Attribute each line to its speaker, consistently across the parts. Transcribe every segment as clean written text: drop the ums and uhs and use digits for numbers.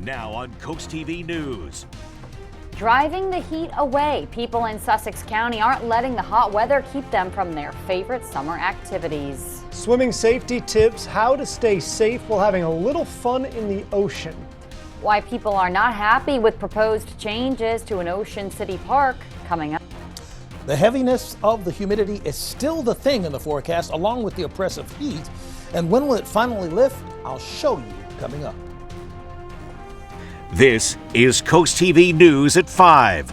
Speaker 1: Now on CoastTV News.
Speaker 2: Driving the heat away. People in Sussex County aren't letting the hot weather keep them from their favorite summer activities.
Speaker 3: Swimming safety tips, how to stay safe while having a little fun in the ocean.
Speaker 2: Why people are not happy with proposed changes to an Ocean City park coming up.
Speaker 4: The heaviness of the humidity is still the thing in the forecast, along with the oppressive heat. And when will it finally lift? I'll show you coming up.
Speaker 1: This is CoastTV News at 5.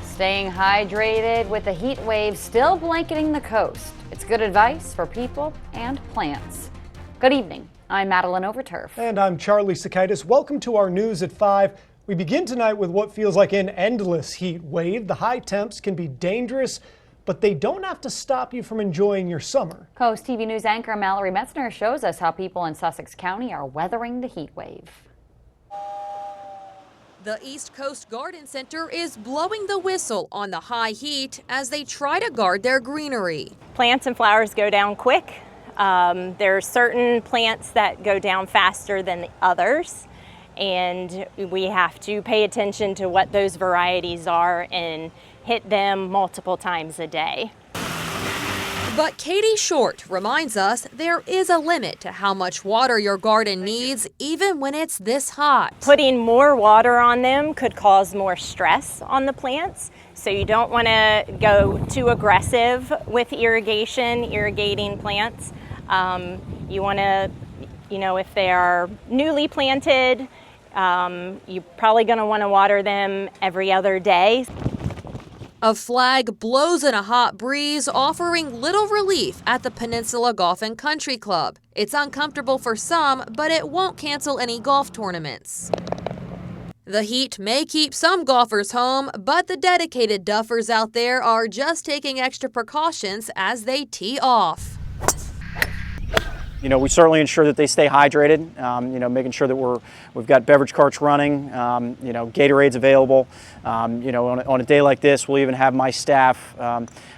Speaker 2: Staying hydrated with the heat wave still blanketing the coast. It's good advice for people and plants. Good evening. I'm Madeline Overturf.
Speaker 3: And I'm Charlie Sakaitis. Welcome to our News at 5. We begin tonight with what feels like an endless heat wave. The high temps can be dangerous, but they don't have to stop you from enjoying your summer.
Speaker 2: Coast TV News anchor Mallory Metzner shows us how people in Sussex County are weathering the heat wave.
Speaker 5: The East Coast Garden Center is blowing the whistle on the high heat as they try to guard their greenery.
Speaker 6: Plants and flowers go down quick. There are certain plants that go down faster than the others, and we have to pay attention to what those varieties are and hit them multiple times a day.
Speaker 5: But Katie Short reminds us there is a limit to how much water your garden needs, even when it's this hot.
Speaker 6: Putting more water on them could cause more stress on the plants, so you don't want to go too aggressive with irrigating plants. You want to, if they are newly planted, you're probably going to want to water them every other day.
Speaker 5: A flag blows in a hot breeze, offering little relief at the Peninsula Golf and Country Club. It's uncomfortable for some, but it won't cancel any golf tournaments. The heat may keep some golfers home, but the dedicated duffers out there are just taking extra precautions as they tee off.
Speaker 7: We certainly ensure that they stay hydrated, making sure that we've got beverage carts running, Gatorade's available. On a day like this, we'll even have my staff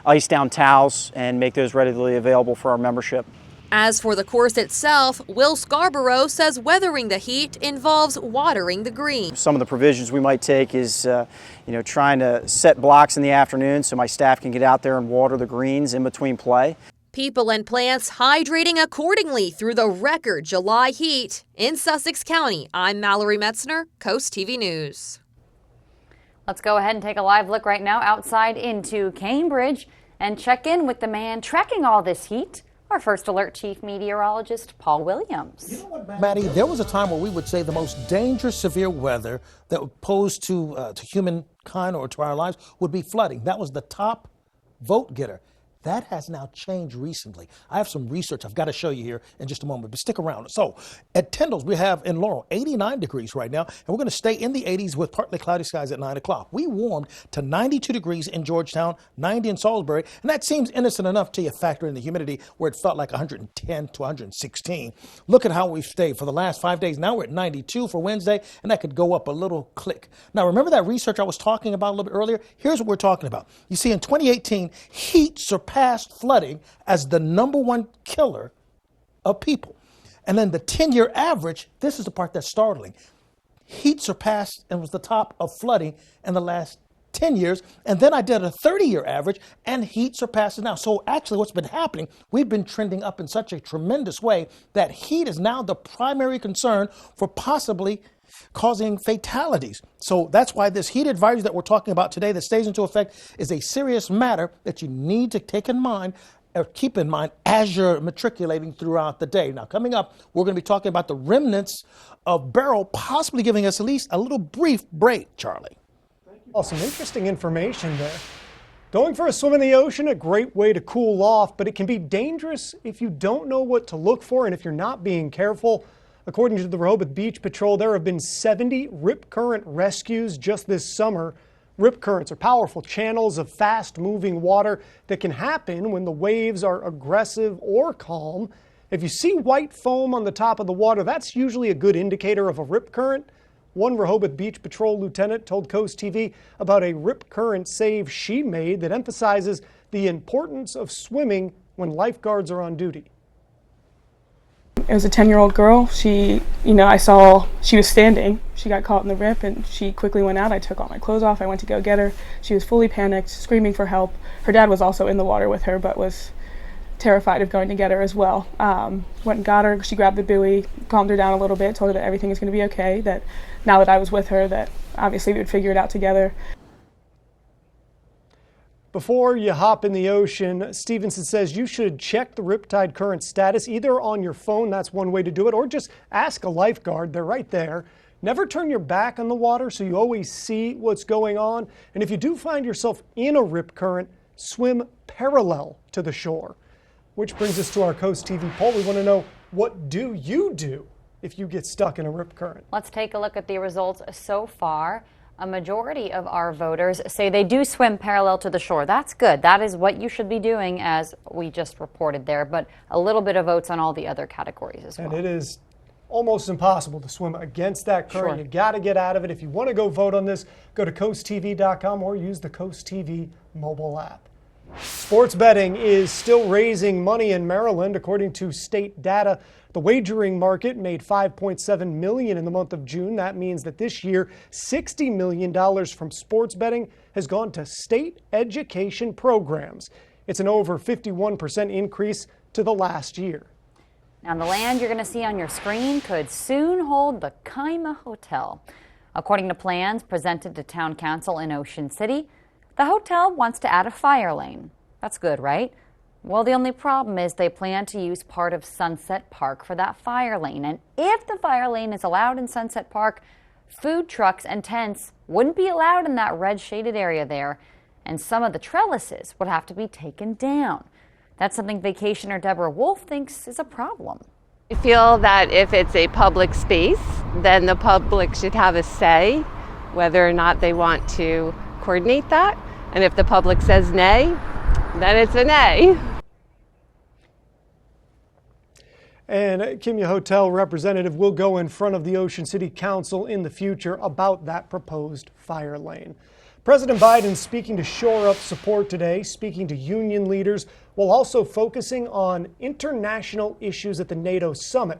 Speaker 7: ice down towels and make those readily available for our membership.
Speaker 5: As for the course itself, Will Scarborough says weathering the heat involves watering the green.
Speaker 7: Some of the provisions we might take is, trying to set blocks in the afternoon so my staff can get out there and water the greens in between play.
Speaker 5: People and plants hydrating accordingly through the record July heat. In Sussex County, I'm Mallory Metzner, Coast TV News.
Speaker 2: Let's go ahead and take a live look right now outside into Cambridge and check in with the man tracking all this heat, our First Alert Chief Meteorologist, Paul Williams.
Speaker 4: You know what, Maddie, there was a time where we would say the most dangerous severe weather that would pose to humankind or to our lives would be flooding. That was the top vote getter. That has now changed recently. I have some research I've got to show you here in just a moment, but stick around. So at Tyndall's, we have in Laurel 89 degrees right now, and we're going to stay in the 80s with partly cloudy skies at 9 o'clock. We warmed to 92 degrees in Georgetown, 90 in Salisbury, and that seems innocent enough till you factor in the humidity where it felt like 110 to 116. Look at how we've stayed for the last 5 days. Now we're at 92 for Wednesday, and that could go up a little click. Now, remember that research I was talking about a little bit earlier? Here's what we're talking about. You see, in 2018, heat surpassed flooding as the #1 killer of people. And then the 10-year average, this is the part that's startling. Heat surpassed and was the top of flooding in the last 10 years. And then I did a 30-year average, and heat surpasses now. So actually what's been happening, we've been trending up in such a tremendous way that heat is now the primary concern for possibly causing fatalities. So that's why this heat advisory that we're talking about today that stays into effect is a serious matter that you need to take in mind or keep in mind as you're matriculating throughout the day. Now, coming up, we're going to be talking about the remnants of Beryl possibly giving us at least a little brief break, Charlie.
Speaker 3: Well, some interesting information there. Going for a swim in the ocean, a great way to cool off, but it can be dangerous if you don't know what to look for and if you're not being careful. According to the Rehoboth Beach Patrol, there have been 70 rip current rescues just this summer. Rip currents are powerful channels of fast-moving water that can happen when the waves are aggressive or calm. If you see white foam on the top of the water, that's usually a good indicator of a rip current. One Rehoboth Beach Patrol lieutenant told Coast TV about a rip current save she made that emphasizes the importance of swimming when lifeguards are on duty.
Speaker 8: It was a 10-year-old girl. I saw she was standing. She got caught in the rip and she quickly went out. I took all my clothes off. I went to go get her. She was fully panicked, screaming for help. Her dad was also in the water with her, but was terrified of going to get her as well. Went and got her. She grabbed the buoy, calmed her down a little bit, told her that everything is going to be okay, that now that I was with her, that obviously we would figure it out together.
Speaker 3: Before you hop in the ocean, Stevenson says you should check the riptide current status either on your phone, that's one way to do it, or just ask a lifeguard. They're right there. Never turn your back on the water so you always see what's going on. And if you do find yourself in a rip current, swim parallel to the shore. Which brings us to our Coast TV poll. We want to know, what do you do if you get stuck in a rip current?
Speaker 2: Let's take a look at the results so far. A majority of our voters say they do swim parallel to the shore. That's good. That is what you should be doing, as we just reported there, but a little bit of votes on all the other categories as well.
Speaker 3: And it is almost impossible to swim against that current.
Speaker 2: Sure.
Speaker 3: You got to get out of it. If you want to go vote on this, go to CoastTV.com or use the Coast TV mobile app. Sports betting is still raising money in Maryland. According to state data, the wagering market made $5.7 million in the month of June. That means that this year, $60 million from sports betting has gone to state education programs. It's an over 51% increase to the last year.
Speaker 2: Now, the land you're going to see on your screen could soon hold the Kaima Hotel. According to plans presented to Town Council in Ocean City, the hotel wants to add a fire lane. That's good, right? Well, the only problem is they plan to use part of Sunset Park for that fire lane. And if the fire lane is allowed in Sunset Park, food trucks and tents wouldn't be allowed in that red shaded area there. And some of the trellises would have to be taken down. That's something vacationer Deborah Wolf thinks is a problem.
Speaker 9: I feel that if it's a public space, then the public should have a say whether or not they want to coordinate that. And if the public says nay, then it's a nay.
Speaker 3: And Kimya Hotel representative will go in front of the Ocean City Council in the future about that proposed fire lane. President Biden speaking to shore up support today, speaking to union leaders, while also focusing on international issues at the NATO summit.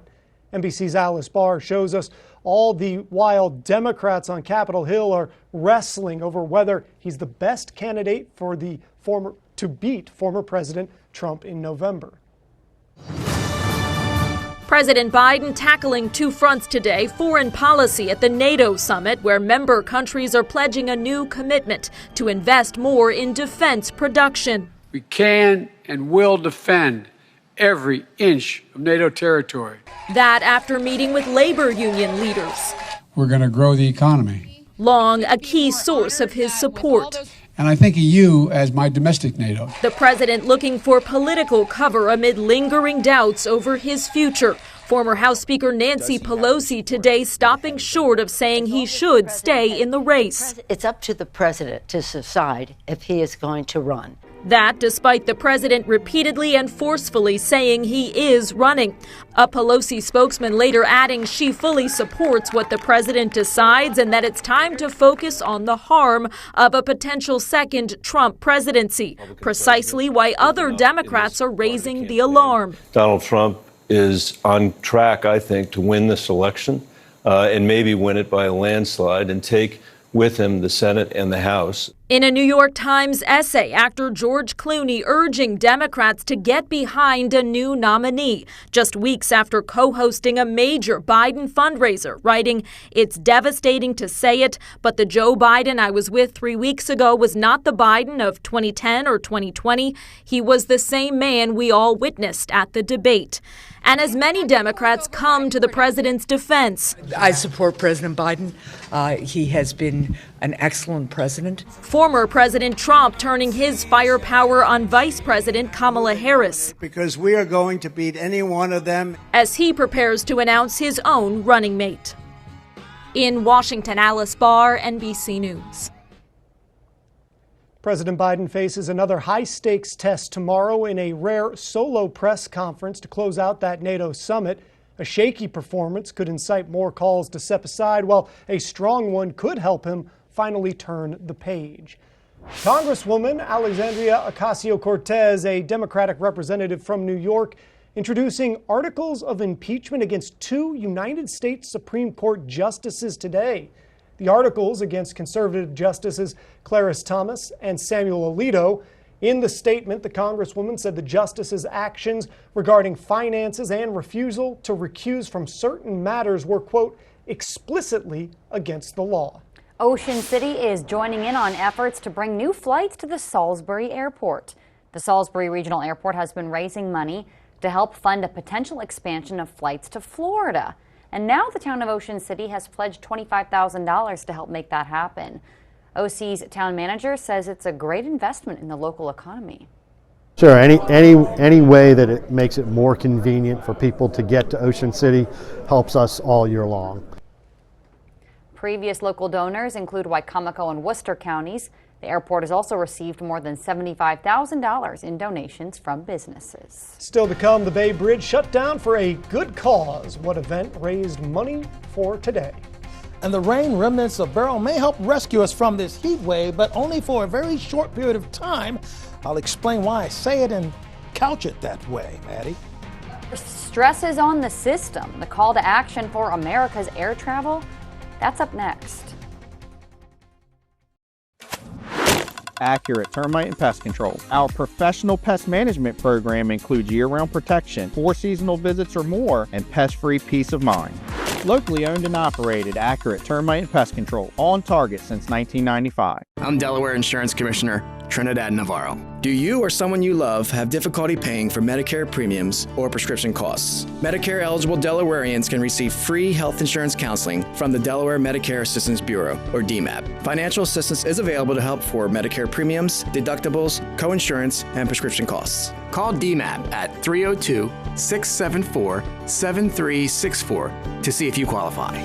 Speaker 3: NBC's Alice Barr shows us all the while Democrats on Capitol Hill are wrestling over whether he's the best candidate for to beat former President Trump in November.
Speaker 5: President Biden tackling two fronts today: foreign policy at the NATO summit, where member countries are pledging a new commitment to invest more in defense production.
Speaker 10: We can and will defend every inch of NATO territory.
Speaker 5: That after meeting with labor union leaders.
Speaker 10: We're going to grow the economy.
Speaker 5: Long a key source of his support.
Speaker 10: And I think of you as my domestic NATO.
Speaker 5: The president looking for political cover amid lingering doubts over his future. Former House Speaker Nancy Pelosi today stopping short of saying he should stay in the race.
Speaker 11: It's up to the president to decide if he is going to run.
Speaker 5: That despite the president repeatedly and forcefully saying he is running. A Pelosi spokesman later adding she fully supports what the president decides and that it's time to focus on the harm of a potential second Trump presidency, precisely why other Democrats are raising the alarm.
Speaker 12: Donald Trump is on track, I think, to win this election and maybe win it by a landslide and take with him the Senate and the House.
Speaker 5: In a New York Times essay, actor George Clooney urging Democrats to get behind a new nominee, just weeks after co-hosting a major Biden fundraiser, writing, "It's devastating to say it, but the Joe Biden I was with 3 weeks ago was not the Biden of 2010 or 2020. He was the same man we all witnessed at the debate." And as many Democrats come to the president's defense.
Speaker 13: I support President Biden. He has been an excellent president.
Speaker 5: Former President Trump turning his firepower on Vice President Kamala Harris.
Speaker 14: Because we are going to beat any one of them.
Speaker 5: As he prepares to announce his own running mate. In Washington, Alice Barr, NBC News.
Speaker 3: President Biden faces another high-stakes test tomorrow in a rare solo press conference to close out that NATO summit. A shaky performance could incite more calls to step aside, while a strong one could help him finally turn the page. Congresswoman Alexandria Ocasio-Cortez, a Democratic representative from New York, introducing articles of impeachment against 2 United States Supreme Court justices today. The articles against conservative justices Clarence Thomas and Samuel Alito. In the statement, the Congresswoman said the justices' actions regarding finances and refusal to recuse from certain matters were, quote, explicitly against the law.
Speaker 2: Ocean City is joining in on efforts to bring new flights to the Salisbury Airport. The Salisbury Regional Airport has been raising money to help fund a potential expansion of flights to Florida. And now the town of Ocean City has pledged $25,000 to help make that happen. OC's town manager says it's a great investment in the local economy.
Speaker 15: Sure, any way that it makes it more convenient for people to get to Ocean City helps us all year long.
Speaker 2: Previous local donors include Wicomico and Worcester counties. The airport has also received more than $75,000 in donations from businesses.
Speaker 3: Still to come, the Bay Bridge shut down for a good cause. What event raised money for today?
Speaker 4: And the rain remnants of Beryl may help rescue us from this heat wave, but only for a very short period of time. I'll explain why I say it and couch it that way, Maddie.
Speaker 2: Stress is on the system. The call to action for America's air travel, that's up next.
Speaker 16: Accurate termite and pest control. Our professional pest management program includes year-round protection, 4 seasonal visits or more, and pest-free peace of mind. Locally owned and operated, Accurate Termite and Pest Control, on target since 1995.
Speaker 17: I'm Delaware Insurance Commissioner Trinidad Navarro. Do you or someone you love have difficulty paying for Medicare premiums or prescription costs? Medicare-eligible Delawareans can receive free health insurance counseling from the Delaware Medicare Assistance Bureau, or DMAB. Financial assistance is available to help for Medicare premiums, deductibles, coinsurance, and prescription costs. Call DMAB at 302-674-7364 to see if you qualify.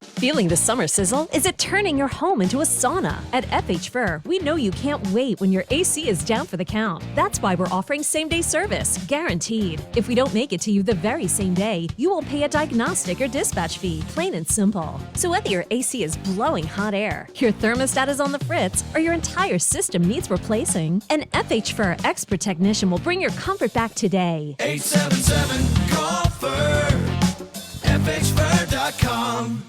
Speaker 18: Feeling the summer sizzle? Is it turning your home into a sauna? At FH Fur, we know you can't wait when your AC is down for the count. That's why we're offering same-day service, guaranteed. If we don't make it to you the very same day, you will pay a diagnostic or dispatch fee, plain and simple. So whether your AC is blowing hot air, your thermostat is on the fritz, or your entire system needs replacing, an FH Fur expert technician will bring your comfort back today.
Speaker 19: 877-CALL-FUR, FHFur.com.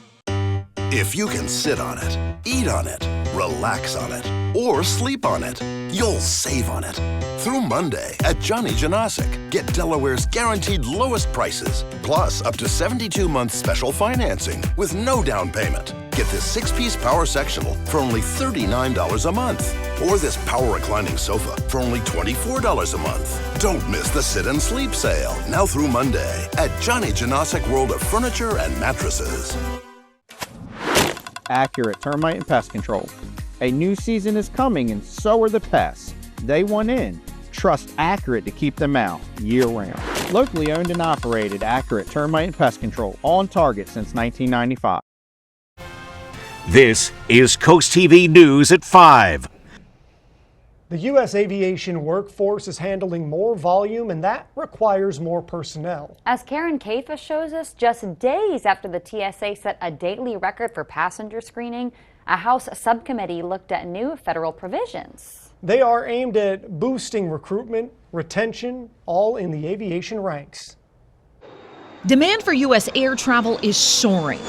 Speaker 20: If you can sit on it, eat on it, relax on it, or sleep on it, you'll save on it. Through Monday at Johnny Janasic, get Delaware's guaranteed lowest prices, plus up to 72-month special financing with no down payment. Get this 6-piece power sectional for only $39 a month, or this power reclining sofa for only $24 a month. Don't miss the sit and sleep sale, now through Monday at Johnny Janasic World of Furniture and Mattresses.
Speaker 16: Accurate Termite and Pest Control. A new season is coming and so are the pests. They want in. Trust Accurate to keep them out year-round. Locally owned and operated, Accurate Termite and Pest Control, on target since 1995.
Speaker 1: This is Coast TV News at 5.
Speaker 3: The U.S. aviation workforce is handling more volume, and that requires more personnel.
Speaker 2: As Karen Kafa shows us, just days after the TSA set a daily record for passenger screening, a House subcommittee looked at new federal provisions.
Speaker 3: They are aimed at boosting recruitment, retention, all in the aviation ranks.
Speaker 21: Demand for U.S. air travel is soaring.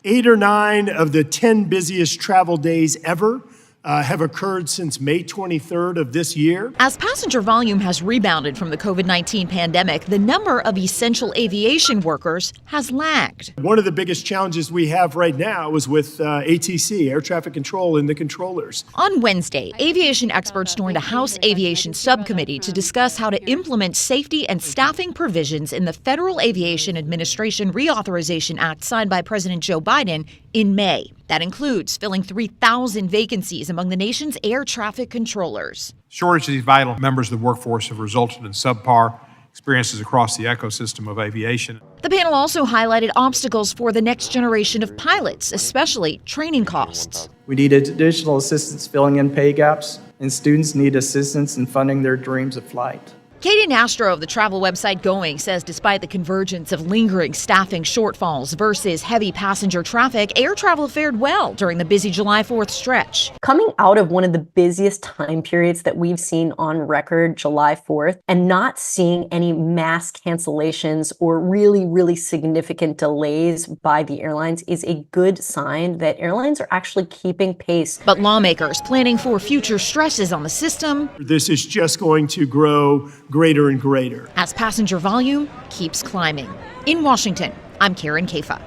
Speaker 22: 8 or 9 of the 10 busiest travel days ever have occurred since May 23rd of this year.
Speaker 21: As passenger volume has rebounded from the COVID-19 pandemic, the number of essential aviation workers has lagged.
Speaker 22: One of the biggest challenges we have right now is with ATC, air traffic control, and the controllers.
Speaker 21: On Wednesday, aviation experts joined a House Aviation Subcommittee to discuss how to implement safety and staffing provisions in the Federal Aviation Administration Reauthorization Act signed by President Joe Biden in May. That includes filling 3,000 vacancies among the nation's air traffic controllers.
Speaker 23: Shortage of these vital members of the workforce have resulted in subpar experiences across the ecosystem of aviation.
Speaker 21: The panel also highlighted obstacles for the next generation of pilots, especially training costs.
Speaker 24: We need additional assistance filling in pay gaps, and students need assistance in funding their dreams of flight.
Speaker 21: Katie Nastro of the travel website Going says despite the convergence of lingering staffing shortfalls versus heavy passenger traffic, air travel fared well during the busy July 4th stretch.
Speaker 6: Coming out of one of the busiest time periods that we've seen on record, July 4th, and not seeing any mass cancellations or really significant delays by the airlines is a good sign that airlines are actually keeping pace.
Speaker 21: But lawmakers planning for future stresses on the system.
Speaker 22: This is just going to grow greater and greater
Speaker 21: as passenger volume keeps climbing. In Washington, I'm Karen Kafa.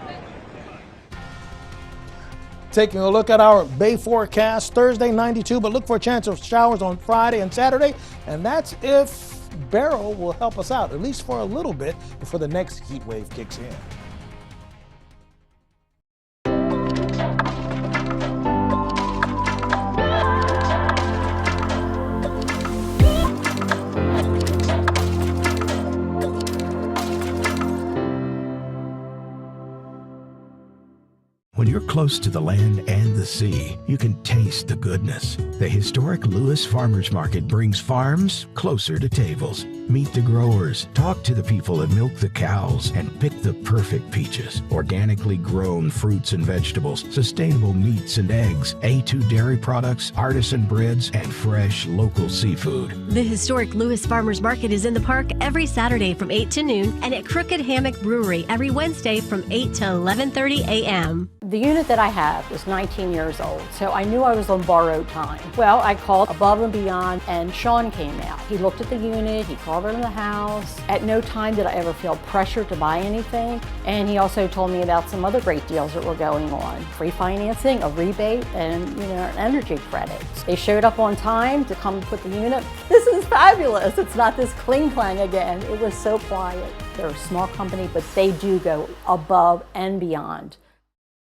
Speaker 4: Taking a look at our Bay forecast, Thursday 92, but look for a chance of showers on Friday and Saturday, and that's if Beryl will help us out, at least for a little bit, before the next heat wave kicks in.
Speaker 7: When you're close to the land and the sea, you can taste the goodness. The historic Lewis Farmers Market brings farms closer to tables. Meet the growers, talk to the people that milk the cows, and pick the perfect peaches. Organically grown fruits and vegetables, sustainable meats and eggs, A2 dairy products, artisan breads, and fresh local seafood.
Speaker 18: The historic Lewis Farmers Market is in the park every Saturday from 8 to noon and at Crooked Hammock Brewery every Wednesday from 8 to 11:30 a.m.
Speaker 19: The unit that I have is 19 years old, so I knew I was on borrowed time. Well, I called Above and Beyond, and Sean came out. He looked at the unit, he called around the house. At no time did I ever feel pressure to buy anything, and he also told me about some other great deals that were going on. Free financing, a rebate, and an energy credit. They showed up on time to come put the unit. This is fabulous. It's not this cling-clang again. It was so quiet. They're a small company, but they do go above and beyond.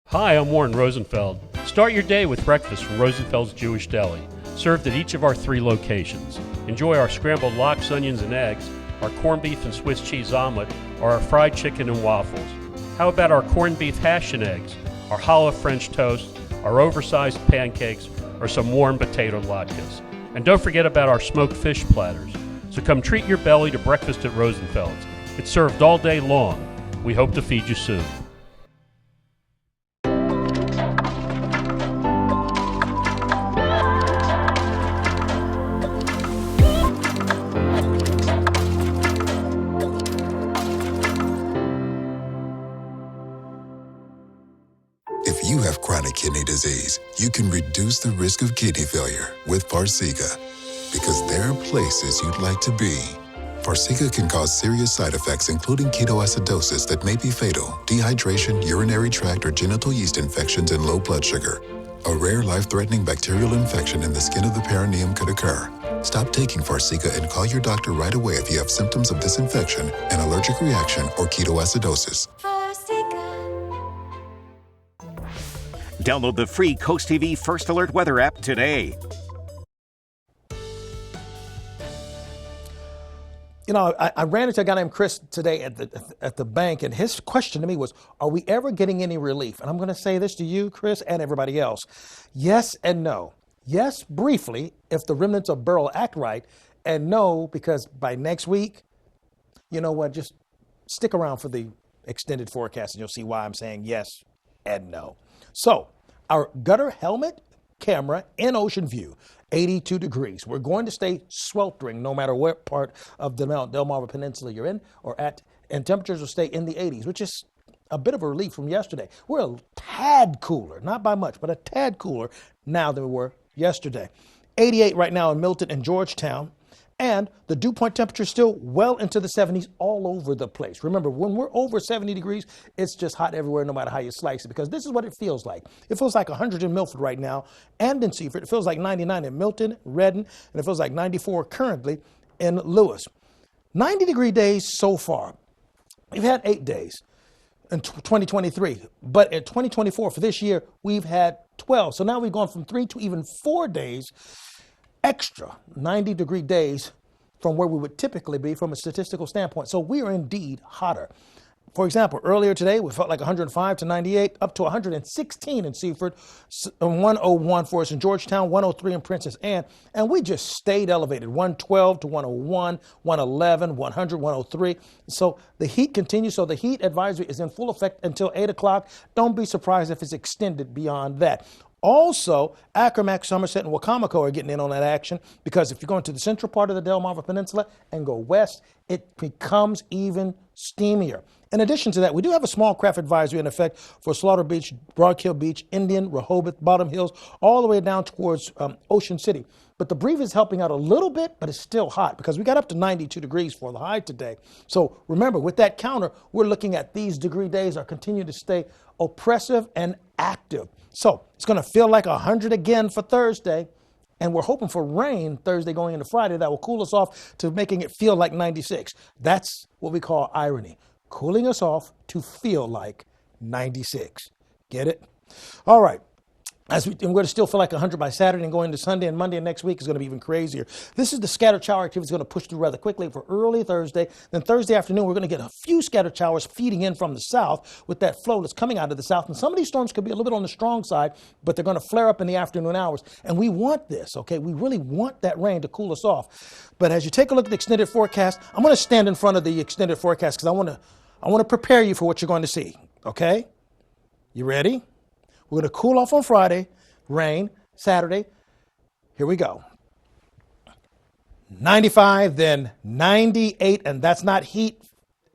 Speaker 24: Hi, I'm Warren Rosenfeld. Start your day with breakfast from Rosenfeld's Jewish Deli, served at each of our 3 locations. Enjoy our scrambled lox, onions, and eggs, our corned beef and Swiss cheese omelet, or our fried chicken and waffles. How about our corned beef hash and eggs, our challah French toast, our oversized pancakes, or some warm potato latkes? And don't forget about our smoked fish platters. So come treat your belly to breakfast at Rosenfeld's. It's served all day long. We hope to feed you soon.
Speaker 25: If you have chronic kidney disease, you can reduce the risk of kidney failure with Farxiga, because there are places you'd like to be. Farxiga can cause serious side effects, including ketoacidosis that may be fatal, dehydration, urinary tract or genital yeast infections, and low blood sugar. A rare life-threatening bacterial infection in the skin of the perineum could occur. Stop taking Farxiga and call your doctor right away if you have symptoms of this infection, an allergic reaction, or ketoacidosis.
Speaker 1: Download the free CoastTV First Alert Weather app today.
Speaker 4: I ran into a guy named Chris today at the bank, and his question to me was, are we ever getting any relief? And I'm going to say this to you, Chris, and everybody else. Yes and no. Yes, briefly, if the remnants of Beryl act right, and no, because by next week, you know what, just stick around for the extended forecast, and you'll see why I'm saying yes and no. So, our gutter helmet camera in Ocean View, 82 degrees. We're going to stay sweltering no matter what part of the Delmarva Peninsula you're in or at, and temperatures will stay in the 80s, which is a bit of a relief from yesterday. We're a tad cooler, not by much, but a tad cooler now than we were yesterday. 88 right now in Milton and Georgetown. And the dew point temperature is still well into the 70s all over the place. Remember, when we're over 70 degrees, it's just hot everywhere, no matter how you slice it, because this is what it feels like. It feels like 100 in Milford right now, and in Seaford. It feels like 99 in Milton, Redden, and it feels like 94 currently in Lewis. 90-degree days so far. We've had 8 days in 2023, but in 2024 for this year, we've had 12. So now we've gone from 3 to even 4 days extra 90-degree days from where we would typically be from a statistical standpoint. So we are indeed hotter. For example, earlier today, we felt like 105 to 98, up to 116 in Seaford, 101 for us in Georgetown, 103 in Princess Anne, and we just stayed elevated, 112 to 101, 111, 100, 103. So the heat continues, so the heat advisory is in full effect until 8 o'clock. Don't be surprised if it's extended beyond that. Also, Accomack, Somerset, and Wacomico are getting in on that action because if you're going to the central part of the Delmarva Peninsula and go west, it becomes even steamier. In addition to that, we do have a small craft advisory in effect for Slaughter Beach, Broad Hill Beach, Indian, Rehoboth, Bottom Hills, all the way down towards Ocean City. But the breeze is helping out a little bit, but it's still hot because we got up to 92 degrees for the high today. So remember, with that counter, we're looking at these degree days are continuing to stay oppressive and active. So it's going to feel like 100 again for Thursday. And we're hoping for rain Thursday going into Friday that will cool us off to making it feel like 96. That's what we call irony. Cooling us off to feel like 96. Get it? All right. And we're going to still feel like 100 by Saturday and going into Sunday and Monday and next week is going to be even crazier. This is the scattered shower activity is going to push through rather quickly for early Thursday. Then Thursday afternoon, we're going to get a few scattered showers feeding in from the south with that flow that's coming out of the south. And some of these storms could be a little bit on the strong side, but they're going to flare up in the afternoon hours. And we want this, okay? We really want that rain to cool us off. But as you take a look at the extended forecast, I'm going to stand in front of the extended forecast because I want to prepare you for what you're going to see, okay? You ready? We're going to cool off on Friday. Rain, Saturday, here we go. 95, then 98, and that's not heat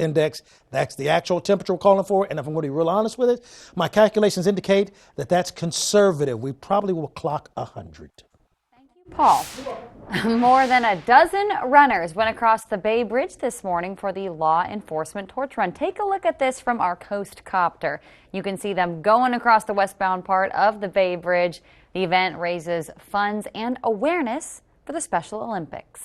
Speaker 4: index, that's the actual temperature we're calling for, and if I'm going to be real honest with it, my calculations indicate that that's conservative. We probably will clock 100.
Speaker 2: Paul, more than a dozen runners went across the Bay Bridge this morning for the law enforcement torch run. Take a look at this from our Coast Copter. You can see them going across the westbound part of the Bay Bridge. The event raises funds and awareness for the Special Olympics.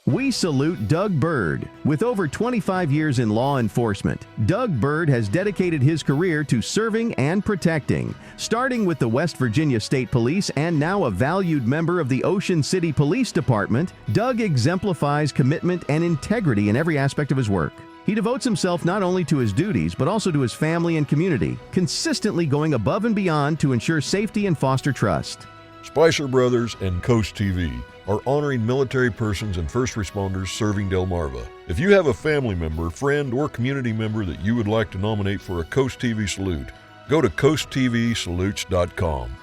Speaker 8: We salute Doug Bird. With over 25 years in law enforcement, Doug Bird has dedicated his career to serving and protecting. Starting with the West Virginia State Police and now a valued member of the Ocean City Police Department, Doug exemplifies commitment and integrity in every aspect of his work. He devotes himself not only to his duties, but also to his family and community, consistently going above and beyond to ensure safety and foster trust.
Speaker 9: Spicer Brothers and CoastTV are honoring military persons and first responders serving Delmarva. If you have a family member, friend, or community member that you would like to nominate for a CoastTV salute, go to coasttvsalutes.com.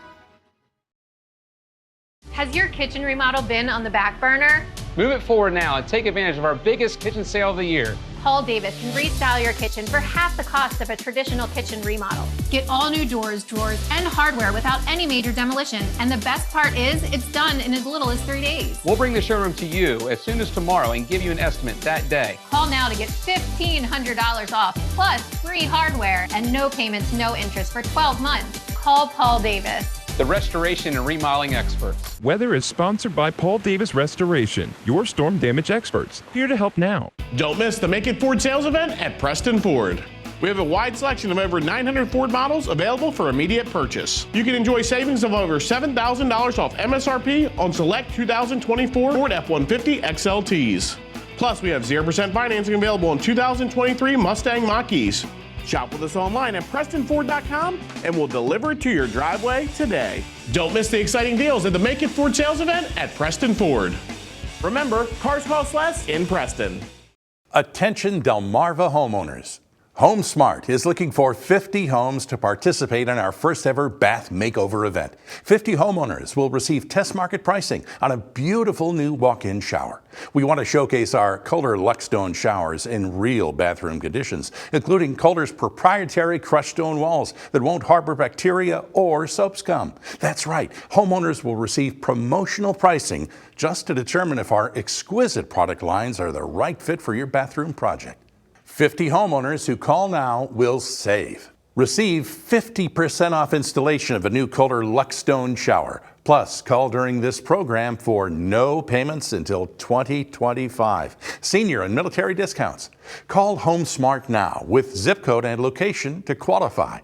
Speaker 10: Has your kitchen remodel been on the back burner?
Speaker 11: Move it forward now and take advantage of our biggest kitchen sale of the year.
Speaker 10: Paul Davis can restyle your kitchen for half the cost of a traditional kitchen remodel. Get all new doors, drawers, and hardware without any major demolition. And the best part is, it's done in as little as 3 days.
Speaker 11: We'll bring the showroom to you as soon as tomorrow and give you an estimate that day.
Speaker 10: Call now to get $1,500 off, plus free hardware and no payments, no interest for 12 months. Call Paul Davis,
Speaker 11: the restoration and remodeling experts.
Speaker 12: Weather is sponsored by Paul Davis Restoration, your storm damage experts, here to help now.
Speaker 26: Don't miss the Make It Ford sales event at Preston Ford. We have a wide selection of over 900 Ford models available for immediate purchase. You can enjoy savings of over $7,000 off MSRP on select 2024 Ford F-150 XLTs. Plus, we have 0% financing available on 2023 Mustang Mach-E's. Shop with us online at PrestonFord.com and we'll deliver it to your driveway today. Don't miss the exciting deals at the Make It Ford sales event at Preston Ford. Remember, cars cost less in Preston.
Speaker 27: Attention Delmarva homeowners. HomeSmart is looking for 50 homes to participate in our first ever bath makeover event. 50 homeowners will receive test market pricing on a beautiful new walk-in shower. We want to showcase our Kohler Luxstone showers in real bathroom conditions, including Kohler's proprietary crushed stone walls that won't harbor bacteria or soap scum. That's right, homeowners will receive promotional pricing just to determine if our exquisite product lines are the right fit for your bathroom project. 50 homeowners who call now will save. Receive 50% off installation of a new Kohler Luxstone shower. Plus, call during this program for no payments until 2025. Senior and military discounts. Call HomeSmart now with zip code and location to qualify.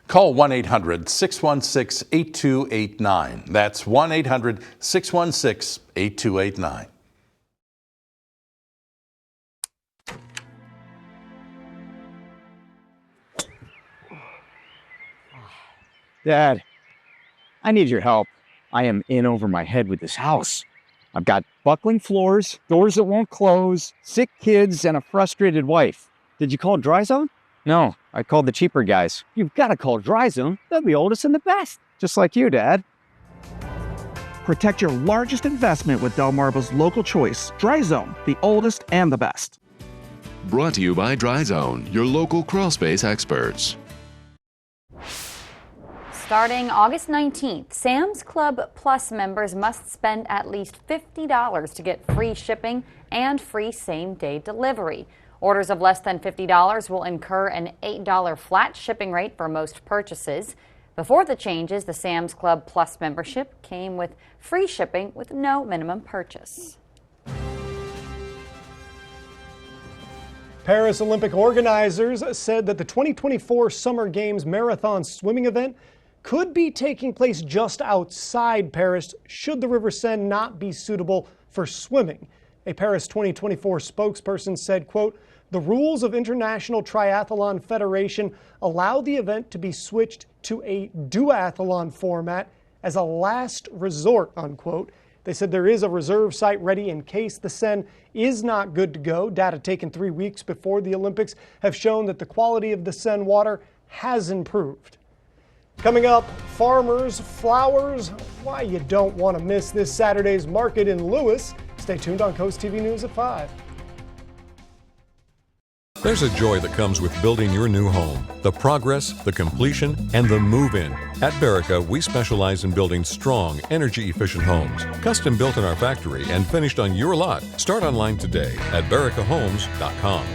Speaker 27: Call 1-800-616-8289. That's 1-800-616-8289.
Speaker 5: Dad, I need your help. I am in over my head with this house. I've got buckling floors, doors that won't close, sick kids, and a frustrated wife. Did you call Dry Zone? No, I called the cheaper guys. You've got to call Dry Zone. They're the oldest and the best. Just like you, Dad.
Speaker 13: Protect your largest investment with Delmarva's local choice, Dry Zone, the oldest and the best.
Speaker 14: Brought to you by Dry Zone, your local crawl space experts.
Speaker 2: Starting August 19th, Sam's Club Plus members must spend at least $50 to get free shipping and free same-day delivery. Orders of less than $50 will incur an $8 flat shipping rate for most purchases. Before the changes, the Sam's Club Plus membership came with free shipping with no minimum purchase.
Speaker 3: Paris Olympic organizers said that the 2024 Summer Games marathon swimming event could be taking place just outside Paris should the River Seine not be suitable for swimming. A Paris 2024 spokesperson said, quote, "The rules of International Triathlon Federation allow the event to be switched to a duathlon format as a last resort," unquote. They said there is a reserve site ready in case the Seine is not good to go. Data taken 3 weeks before the Olympics have shown that the quality of the Seine water has improved. Coming up, farmers, flowers, why you don't want to miss this Saturday's market in Lewis. Stay tuned on Coast TV News at 5.
Speaker 9: There's a joy that comes with building your new home. The progress, the completion, and the move-in. At Berica, we specialize in building strong, energy-efficient homes. Custom built in our factory and finished on your lot. Start online today at bericahomes.com.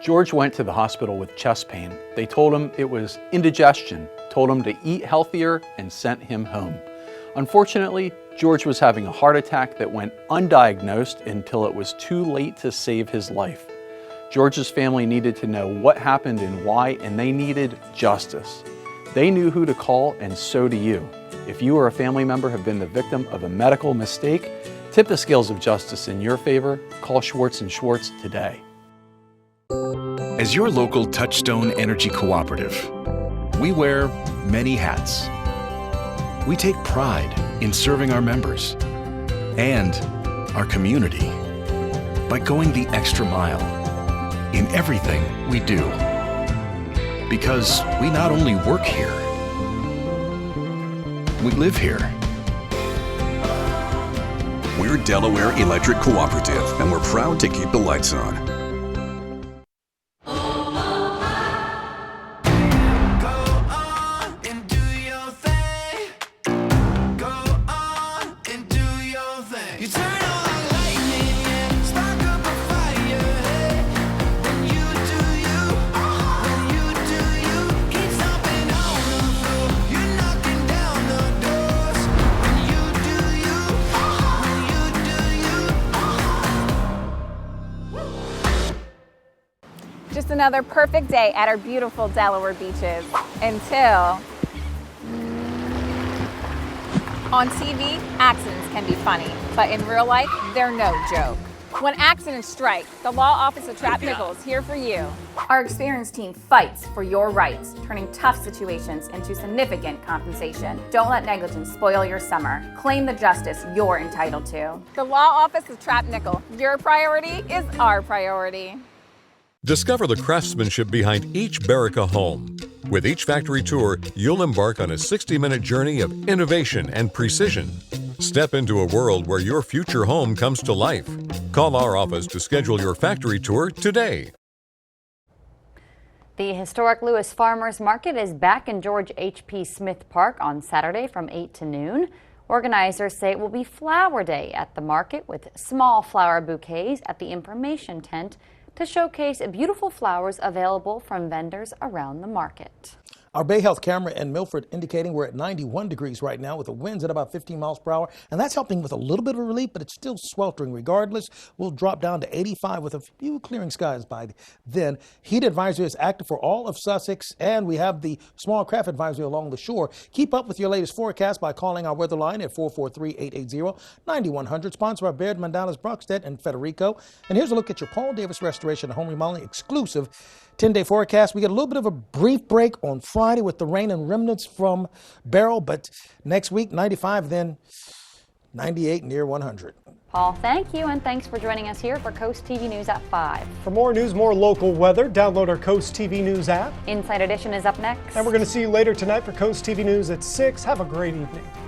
Speaker 11: George went to the hospital with chest pain. They told him it was indigestion, told him to eat healthier, and sent him home. Unfortunately, George was having a heart attack that went undiagnosed until it was too late to save his life. George's family needed to know what happened and why, and they needed justice. They knew who to call, and so do you. If you or a family member have been the victim of a medical mistake, tip the scales of justice in your favor. Call Schwartz & Schwartz today.
Speaker 14: As your local Touchstone Energy Cooperative, we wear many hats. We take pride in serving our members and our community by going the extra mile in everything we do. Because we not only work here, we live here.
Speaker 15: We're Delaware Electric Cooperative, and we're proud to keep the lights on.
Speaker 16: Just another perfect day at our beautiful Delaware beaches until on TV, accidents can be funny, but in real life, they're no joke. When accidents strike, the Law Office of Trapp Nickel is here for you. Our experienced team fights for your rights, turning tough situations into significant compensation. Don't let negligence spoil your summer. Claim the justice you're entitled to. The Law Office of Trapp Nickel. Your priority is our priority.
Speaker 9: Discover the craftsmanship behind each Berica home. With each factory tour, you'll embark on a 60-minute journey of innovation and precision. Step into a world where your future home comes to life. Call our office to schedule your factory tour today.
Speaker 2: The historic Lewis Farmers Market is back in George H.P. Smith Park on Saturday from 8 to noon. Organizers say it will be Flower Day at the market with small flower bouquets at the information tent to showcase beautiful flowers available from vendors around the market.
Speaker 4: Our Bay Health camera in Milford indicating we're at 91 degrees right now with the winds at about 15 miles per hour. And that's helping with a little bit of relief, but it's still sweltering. Regardless, we'll drop down to 85 with a few clearing skies by then. Heat advisory is active for all of Sussex, and we have the small craft advisory along the shore. Keep up with your latest forecast by calling our weather line at 443-880-9100. Sponsored by Baird, Mandalas, Brockstedt, and Federico. And here's a look at your Paul Davis Restoration and Home Remodeling exclusive 10-day forecast. We get a little bit of a brief break on Friday. Friday with the rain and remnants from Beryl, but next week 95, then 98 near 100.
Speaker 2: Paul, thank you, and thanks for joining us here for Coast TV News at 5.
Speaker 3: For more news, more local weather, download our Coast TV News app.
Speaker 2: Inside Edition is up next.
Speaker 3: And we're going to see you later tonight for Coast TV News at 6. Have a great evening.